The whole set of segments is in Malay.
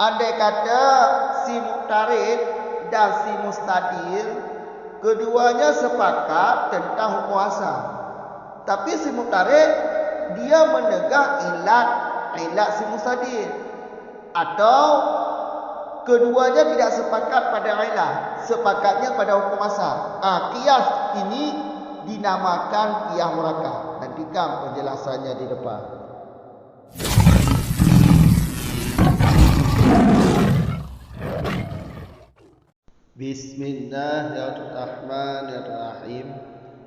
Andai kata si muqtarid dan si mustadil keduanya sepakat tentang hukum asal, tapi si muqtarid dia menegak ilat si mustadil, atau keduanya tidak sepakat pada ilat, sepakatnya pada hukum asal. Qiyas ini dinamakan qiyas murakkab. Nantikan penjelasannya di depan. Bismillahirrahmanirrahim.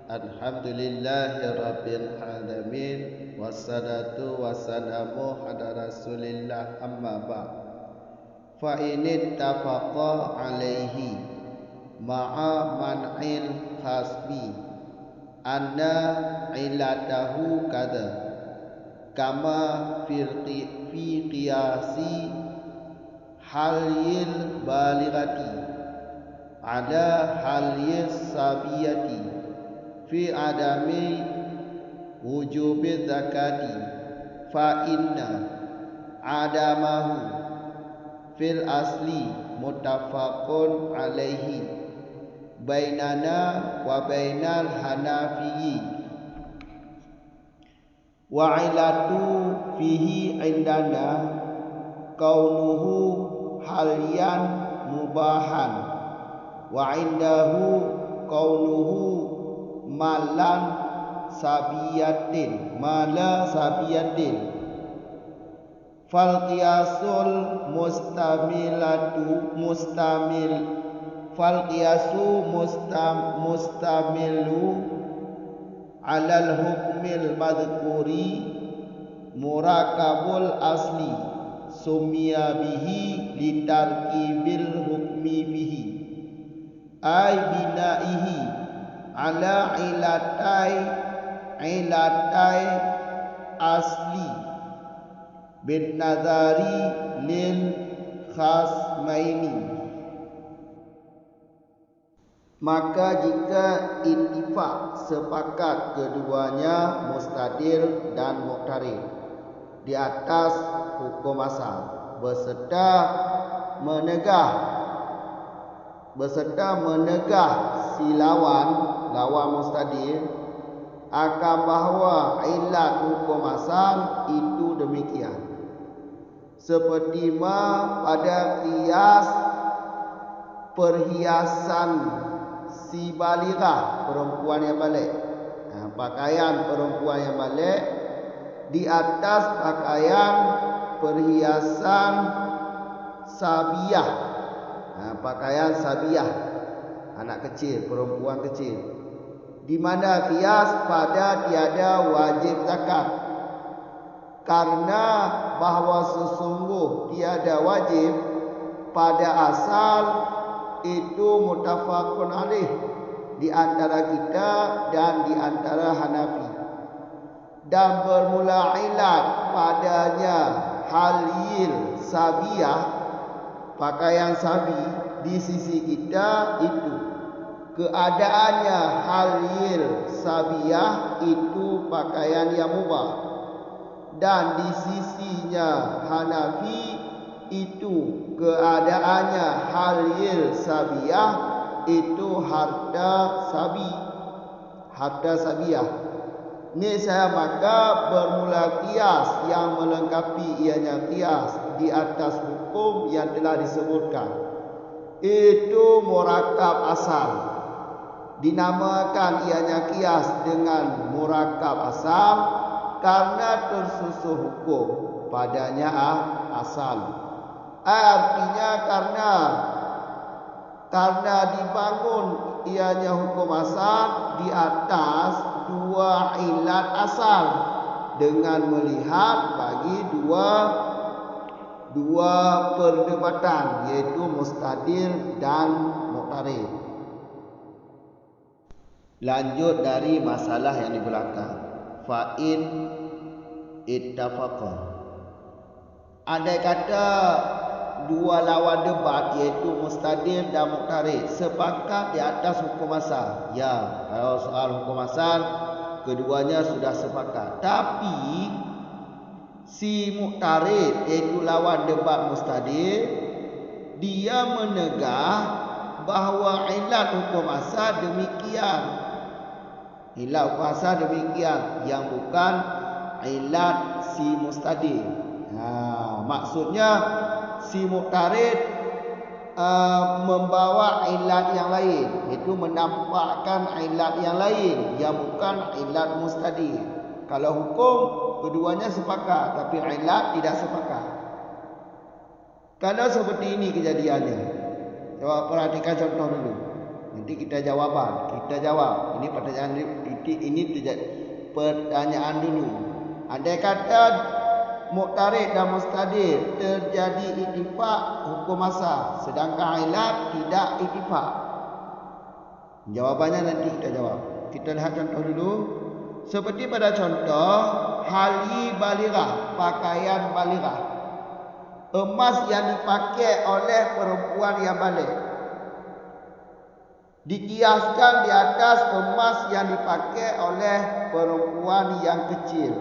Alhamdulillahirabbil alamin, wassalatu wassalamu ala Rasulillah, amma ba'd. Fa in ittafaqa alaihi ma'a man'il khasbi anna illatahu kada kama fi qiyasi halil balighati ada halis sabiyati fi adami wujubi zakati fa inna adamahu fil asli muttafaqun alaihi bainana wa bainal hanafiyyi wa ilatu fihi indana kaunuhu haliyan mubahan wa indahu kaunuhu malan sabiyatin fal qiyasul mustamilu alal hukmil madhkuri murakabul asli summiya bihi litarkibil hukmi bihi ay binaihi ala ilatai asli bin nazari lil khasmaini. Maka jika ittifaq sepakat keduanya mustadil dan muqtarid di atas hukum asal beserta menegah si lawan mustadil akan bahawa ilat hukum asal itu demikian, seperti pada qiyas perhiasan si balighah, perempuan yang balik, pakaian perempuan yang balik di atas pakaian perhiasan sabiyah, pakaian sabiyah, anak kecil, perempuan kecil, di mana qiyas pada tiada wajib zakat, karena bahawa sesungguh tiada wajib pada asal itu muttafaqun alaih di antara kita dan di antara Hanafi, dan bermula ilat padanya halil sabiyah, pakaian sabi di sisi kita itu keadaannya halil sabiyah itu pakaian yang mubah, dan di sisinya Hanafi itu keadaannya halil sabiyah itu harta sabiyah. Ini saya maka bermula qiyas yang melengkapi ianya qiyas di atas hukum yang telah disebutkan, itu murakkab asal, dinamakan ianya qiyas dengan murakkab asal karena tersusun hukum padanya asal. Artinya karena dibangun ianya hukum asal di atas dua ilat asal dengan melihat bagi dua perdebatan, yaitu mustadil dan muqtarid. Lanjut dari masalah yang di belakang. Fa in ittafaqa, andai kata dua lawan debat yaitu mustadil dan muqtarid sepakat di atas hukum asal. Ya, kalau soal hukum asal keduanya sudah sepakat, tapi si muqtarid iaitu lawan debat mustadil, dia menegah bahawa ilat hukum asal demikian. Ilat hukum asal demikian yang bukan ilat si mustadil. Maksudnya si muqtarid membawa ilat yang lain, iaitu menampakkan ilat yang lain yang bukan ilat mustadil. Kalau hukum keduanya sepakat, tapi ilat tidak sepakat. Kalau seperti ini kejadiannya, coba perhatikan contoh dulu. Nanti kita jawaban, kita jawab. Ini pertanyaan dulu. Andai kata muqtarid dan mustadil terjadi ittifaq hukum asal, sedangkan ilat tidak ittifaq. Jawabannya nanti kita jawab. Kita lihat contoh dulu. Seperti pada contoh hali balirah, pakaian balirah, emas yang dipakai oleh perempuan yang balik dikiaskan di atas emas yang dipakai oleh perempuan yang kecil.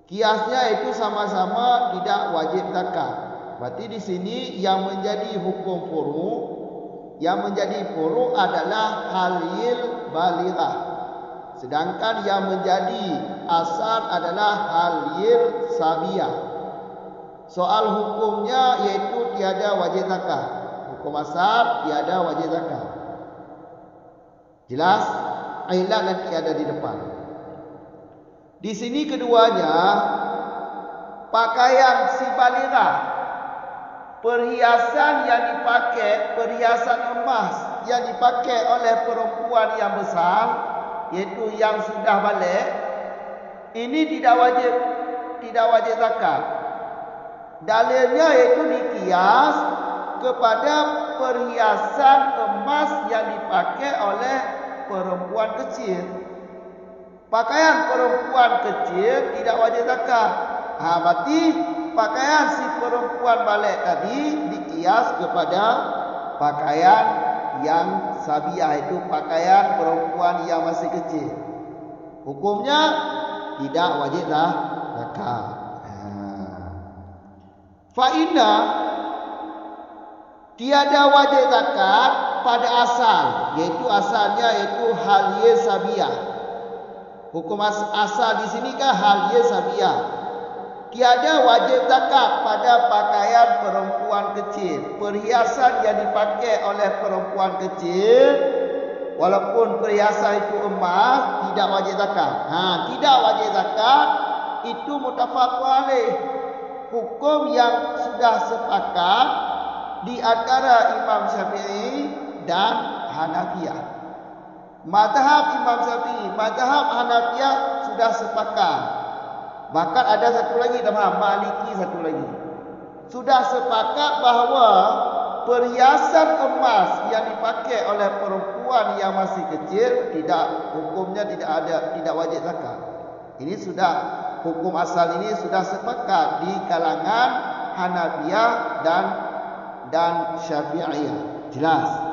Kiasnya itu sama-sama tidak wajib zakat. Berarti di sini yang menjadi hukum furu', yang menjadi furu' adalah halil balirah. Sedangkan yang menjadi asal adalah halil sabiyah. Soal hukumnya iaitu tiada wajib zakat. Hukum asal tiada wajib zakat. Jelas? Ilat nanti ada di depan. Di sini keduanya pakaian si balirah, perhiasan yang dipakai, perhiasan emas yang dipakai oleh perempuan yang besar, iaitu yang sudah balik, ini tidak wajib zakat. Dalilnya iaitu dikias kepada perhiasan emas yang dipakai oleh perempuan kecil. Pakaian perempuan kecil tidak wajib zakat. Berarti pakaian si perempuan balik tadi dikias kepada pakaian yang sabiyah, itu pakaian perempuan yang masih kecil. Hukumnya tidak wajib zakat. Fa'inna tiada wajib zakat pada asal, yaitu asalnya yaitu halye sabiyah. Hukum asal di sini kan halye sabiyah. Tiada wajib zakat pada pakaian perempuan kecil, perhiasan yang dipakai oleh perempuan kecil, walaupun perhiasan itu emas, tidak wajib zakat. Tidak wajib zakat itu muttafaq alaih, hukum yang sudah sepakat di antara Imam Syafi'i dan Hanafiyah. Mazhab Imam Syafi'i, mazhab Hanafiyah sudah sepakat. Bahkan ada satu lagi, Maliki satu lagi. Sudah sepakat bahawa perhiasan emas yang dipakai oleh perempuan yang masih kecil hukumnya tidak wajib zakat. Ini sudah hukum asal ini sudah sepakat di kalangan Hanafiyah dan Syafi'iyah. Jelas.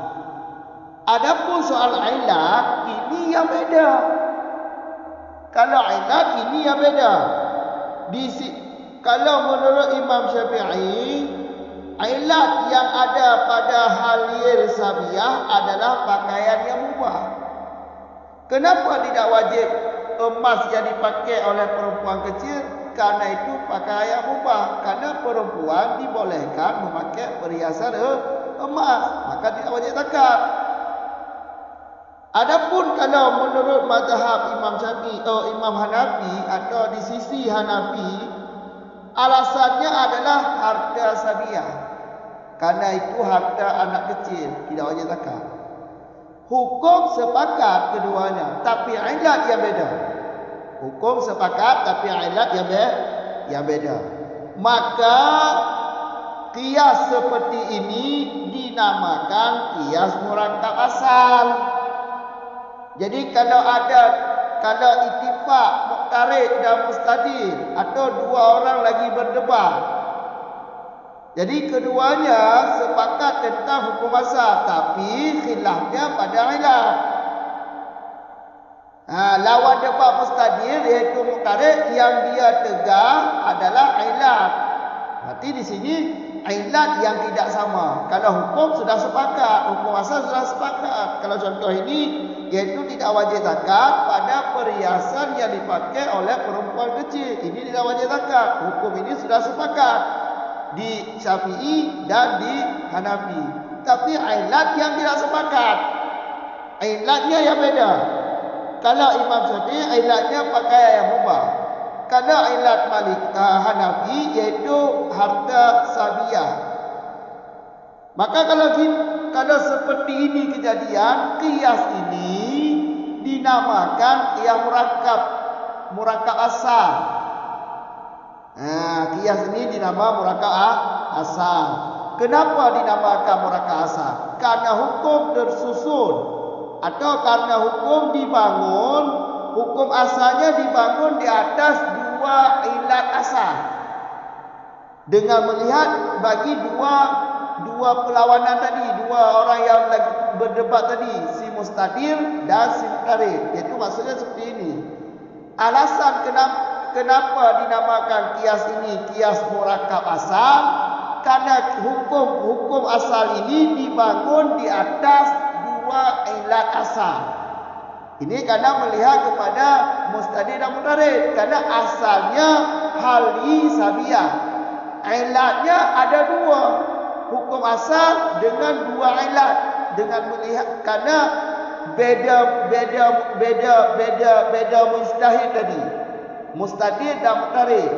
Adapun soal ilat, ini yang beda. Kalau ilat, ini yang beda. Kalau menurut Imam Syafi'i, ilat yang ada pada halil sabiyah adalah pakaian yang mubah. Kenapa tidak wajib emas yang dipakai oleh perempuan kecil? Karena itu pakaian mubah. Karena perempuan dibolehkan memakai perhiasan emas, maka tidak wajib zakat. Adapun kalau menurut mazhab Imam Syafi'i atau Imam Hanafi atau di sisi Hanafi, alasannya adalah harta sabiyah. Karena itu harta anak kecil, tidak wajib zakat. Hukum sepakat keduanya, tapi ilat yang beda. Hukum sepakat tapi ilat yang beda. Maka qiyas seperti ini dinamakan qiyas murakkab asal. Jadi kalau ittifaq muqtarid dan mustadil atau dua orang lagi berdebat, jadi keduanya sepakat tentang hukum asal, tapi khilafnya pada ilat. Lawan daripada mustadil iaitu muqtarid yang dia tegah adalah ilat. Berarti di sini ilat yang tidak sama. Kalau hukum sudah sepakat, hukum asal sudah sepakat. Kalau contoh ini iaitu tidak wajib zakat pada perhiasan yang dipakai oleh perempuan kecil. Ini tidak wajib zakat. Hukum ini sudah sepakat di Syafi'i dan di Hanafi. Tapi ilat yang tidak sepakat, ilatnya yang beda. Kalau Imam Syafi'i ilatnya pakaian yang mubah. Kalau ilat Hanafi iaitu harta sabiah. Maka kalau seperti ini kejadian, qiyas ini dinamakan qiyas murakkab asal. Qiyas ini dinamakan murakkab asal. Kenapa dinamakan murakkab asal? Karena hukum tersusun atau karena hukum dibangun, hukum asalnya dibangun di atas dua ilat asal. Dengan melihat bagi dua perlawanan tadi, dua orang yang berdebat tadi, si mustadil dan si muqtarid. Iaitu maksudnya seperti ini. Alasan kenapa dinamakan qiyas ini qiyas murakkab asal? Karena hukum asal ini dibangun di atas dua ilat asal. Ini karena melihat kepada mustadil dan muqtarid. Karena asalnya hali sabiah. Ilatnya ada dua. Hukum asal dengan dua ilat. Dengan melihat karena beda mustahil tadi. Mustadil dan muqtarid.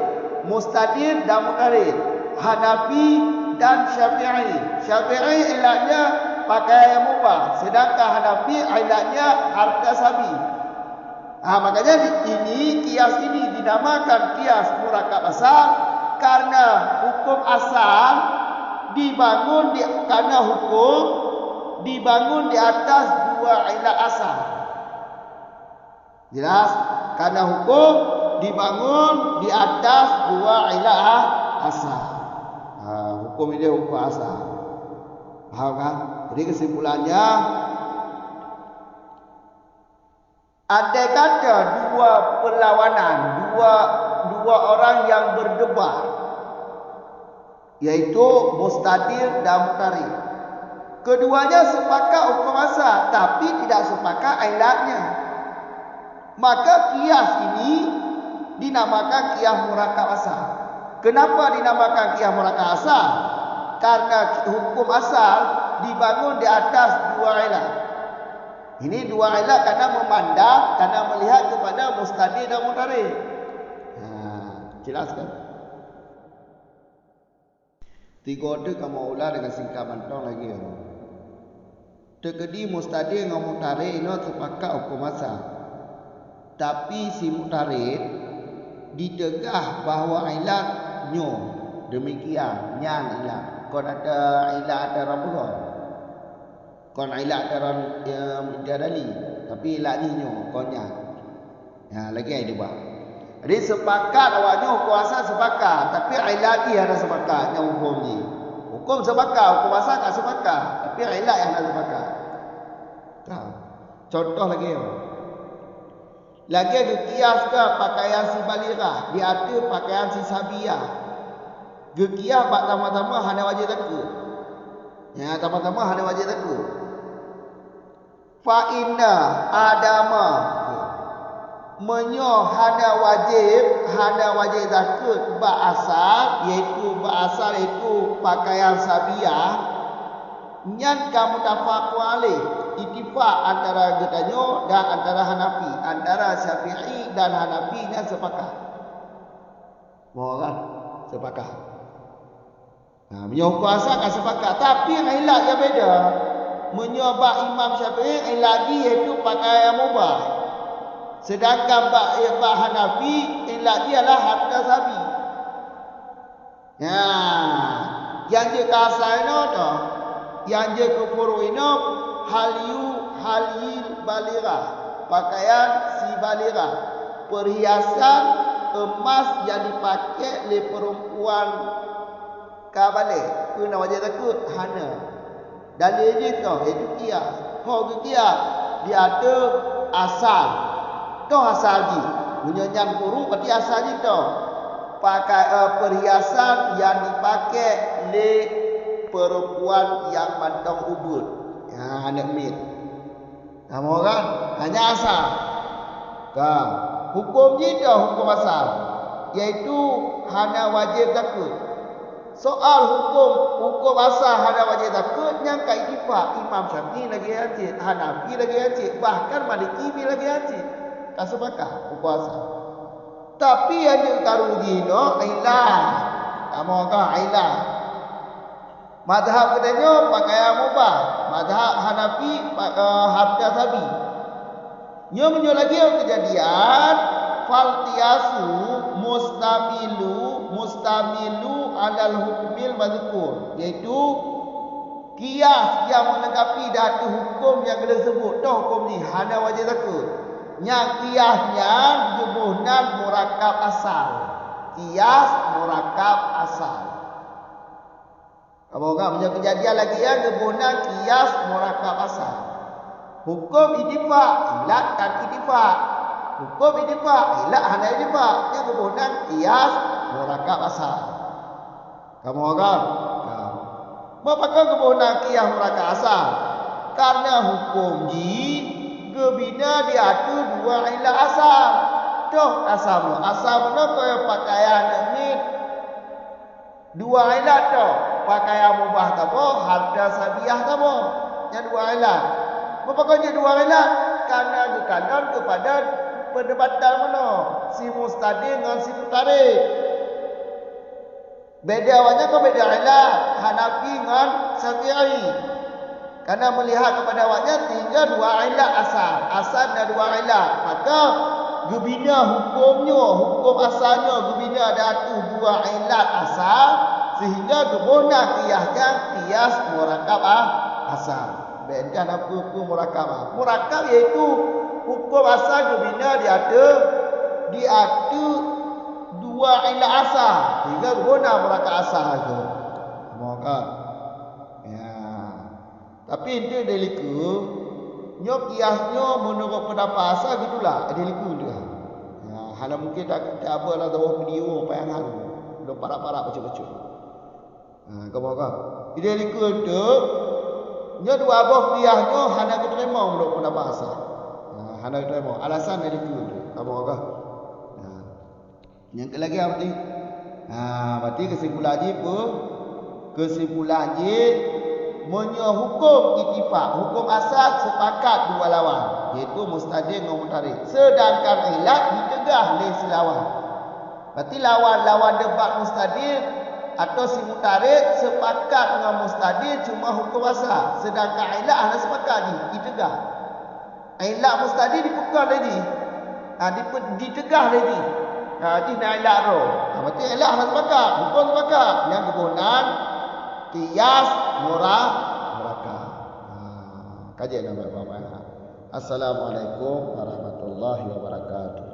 Mustadil dan muqtarid. Hanafi dan Syafi'i. Syafi'i ilatnya pakaian yang mubah, sedangkan Hanafi ilatnya harta sabi. Makanya ini qiyas ini dinamakan qiyas murakkab asal karena hukum asal dibangun di atas dua ilat asal. Jelas? Karena hukum dibangun di atas dua ilat asal. Hukum ini hukum asal. Paham kan? Jadi kesimpulannya, andai kata dua perlawanan, dua orang yang berdebat, yaitu mustadil dan muqtarid. Keduanya sepakat hukum asal, tapi tidak sepakat ilatnya. Maka qiyas ini dinamakan qiyas murakkab asal. Kenapa dinamakan qiyas murakkab asal? Karena hukum asal dibangun di atas dua ilat. Ini dua ilat karena memandang, karena melihat kepada mustadil dan muqtarid. Jelaskan. Tiga tu kamu ular dengan singkat bantong lagi. Tegedi mustadil dengan muqtarid ini sepakat hukum asal. Tapi si muqtarid ditegah bahawa ilat nyo demikian nyan ilat. Kon ada ilat ada rabullah. Kon ilat ada jadali. Tapi ilat ni nyo konnya. Lagi ada buat. Jadi sepakat awaknya hukum asal sepakat, tapi ilat dia ada sepakat yang hukum ni. Hukum sepakat, hukum asal tak sepakat, tapi ilat yang ada sepakat. Contoh lagi. Lagi ada qiyas ke pakaian si baligha, dia ada pakaian si sabiah. Gekiah pertama-tama hanya wajib takut. Pertama-tama hanya wajib takut. Fa inna adama menyo hanya wajib takut asal iaitu pakaian sabiah nyan kamu tafaqu alaih ittifaq antara getanyo dan antara Hanafi, antara Syafi'i dan Hanafi nya sepakat. Mohon sepakat. Menyoh kuasa kan sepakat, tapi ilat yang beda. Menyobak Imam Syafi'i ilat dia iaitu pakaian mubah. Sedangkan bak Hanafi ilat dia adalah harta sabi. Yang dia kasar itu tu, yang dia kufuru itu halil baligha, pakaian si baligha, perhiasan emas yang dipakai oleh perempuan kabalik. Kena wajib takut hana. Dalil dia tu itu qiyas. Dia ada asal. Toh asal ji. Menyanyan guru berarti asal ji toh. Pakai perhiasan yang dipakai oleh perempuan yang mandang ubud. Ya, anak mit. Kamu kan? Hanya asal. Kan? Hukum ji toh hukum asal. Yaitu hana wajib takut. Soal hukum asal hana wajib takut yang kai ifak Imam Syafi'i lagi hati, Hanafi lagi hati, bahkan Maliki lagi hati. Kasubaka hukum asal. Tapi yang ditaruh dino ilah. Kamu kan ilah. Madhab katanya pakaian mubah. Madhab Hanafi harta sabi. Nya menyo lagi kejadian faltiasu mustamilu alal hukmil mazkur, iaitu kias yang melengkapi datu hukum yang kita sebut dah hukum ni hana wajib takut. Yang kiasnya jumlah murakab asal. Kias murakab asal. Kamu kan punya kejadian lagi ya jumlah kias murakab asal. Hukum idifak ilat dan idifak. Hukum idifak ilat hana idifak. Yang jumlah kias murakab asal. Kamu kan? Apakah kebenaran kias murakab asal? Karena hukum ji kebina diatur dua ilah asal. Toh asal mana kau pakaian ni dua ilah toh. Pakaian mubah tabo, harta sabiah tabo. Yang dua ilah. Apakah je dua ilah? Karena berkandang kepada perdebatan mana? Si mustadi dengan si mutarik. Beda awalnya kau beda ilah Hanafi dengan Syafi'i. Karena melihat kepada awalnya tinggal dua ilah asal dan dua ilah. Maka gebina hukum asalnya gebina datu dua ilah asal sehingga gebona kiasnya kias murakab asal. Beda apa hukum murakab? Murakab iaitu hukum asal gebina diatu dua ilah asal sehingga guna murakab asal tu. Maka ya. Tapi dia deliku nyo kiasnya menurut pendapat asal gitulah deliku dia. Ya, hal mungkin tak apa lah tahu video apa yang hal. Belum parak-parak bacuk-bacuk. Kamu kan? Deliku tu nyo dua abah kiasnya hana keterima menurut pendapat asal. Hana keterima. Alasan deliku tu. Kamu kan? Yang lagi apa ni? Berarti kesimpulan je menyo hukum ittifaq, hukum asal sepakat dua lawan, iaitu mustadi dengan mutarik. Sedangkan ilat dicegah oleh si lawan. Berarti lawan debat mustadi atau si mutarik sepakat dengan mustadi cuma hukum asal. Sedangkan ilat hanya sepakat dicegah. Ilat mustadi dipukul lagi. Dicegah lagi. Di ilat roh. Berarti ilat harus sepakat, hukum sepakat. Yang kegunaan kias murakab. Kajian bapak-bapak. Assalamualaikum warahmatullahi wabarakatuh.